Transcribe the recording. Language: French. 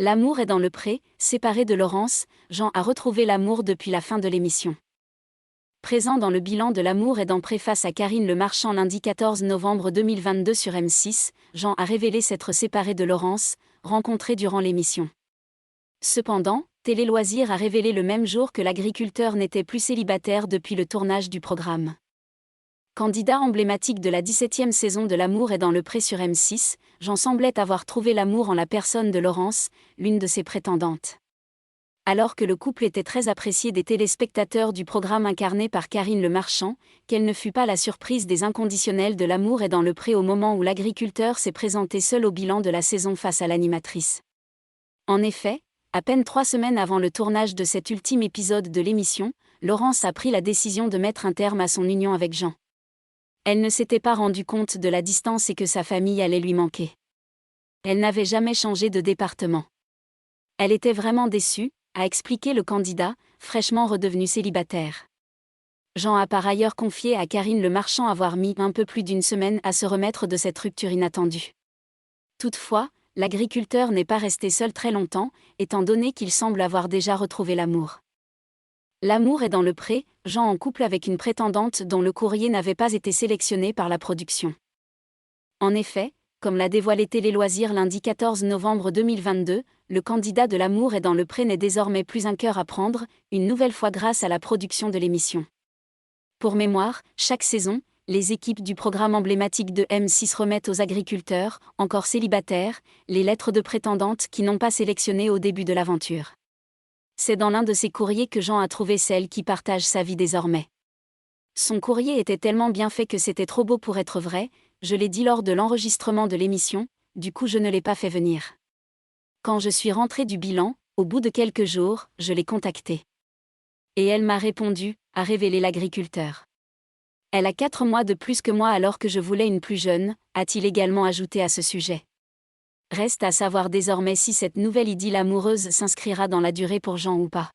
L'amour est dans le pré, séparé de Laurence, Jean a retrouvé l'amour depuis la fin de l'émission. Présent dans le bilan de L'amour est dans Pré face à Karine Le Marchand lundi 14 novembre 2022 sur M6, Jean a révélé s'être séparé de Laurence, rencontrée durant l'émission. Cependant, Télé Loisirs a révélé le même jour que l'agriculteur n'était plus célibataire depuis le tournage du programme. Candidat emblématique de la 17e saison de L'amour est dans le pré sur M6, Jean semblait avoir trouvé l'amour en la personne de Laurence, l'une de ses prétendantes. Alors que le couple était très apprécié des téléspectateurs du programme incarné par Karine Le Marchand, quelle ne fut pas la surprise des inconditionnels de L'amour est dans le pré au moment où l'agriculteur s'est présenté seul au bilan de la saison face à l'animatrice. En effet, à peine 3 semaines avant le tournage de cet ultime épisode de l'émission, Laurence a pris la décision de mettre un terme à son union avec Jean. Elle ne s'était pas rendue compte de la distance et que sa famille allait lui manquer. Elle n'avait jamais changé de département. Elle était vraiment déçue, a expliqué le candidat, fraîchement redevenu célibataire. Jean a par ailleurs confié à Karine Le Marchand avoir mis un peu plus d'une semaine à se remettre de cette rupture inattendue. Toutefois, l'agriculteur n'est pas resté seul très longtemps, étant donné qu'il semble avoir déjà retrouvé l'amour. L'amour est dans le pré, Jean en couple avec une prétendante dont le courrier n'avait pas été sélectionné par la production. En effet, comme l'a dévoilé Télé Loisirs lundi 14 novembre 2022, le candidat de L'amour est dans le pré n'est désormais plus un cœur à prendre, une nouvelle fois grâce à la production de l'émission. Pour mémoire, chaque saison, les équipes du programme emblématique de M6 remettent aux agriculteurs, encore célibataires, les lettres de prétendantes qui n'ont pas sélectionné au début de l'aventure. C'est dans l'un de ces courriers que Jean a trouvé celle qui partage sa vie désormais. Son courrier était tellement bien fait que c'était trop beau pour être vrai, je l'ai dit lors de l'enregistrement de l'émission, du coup je ne l'ai pas fait venir. Quand je suis rentrée du bilan, au bout de quelques jours, je l'ai contactée. Et elle m'a répondu, a révélé l'agriculteur. Elle a 4 mois de plus que moi alors que je voulais une plus jeune, a-t-il également ajouté à ce sujet. Reste à savoir désormais si cette nouvelle idylle amoureuse s'inscrira dans la durée pour Jean ou pas.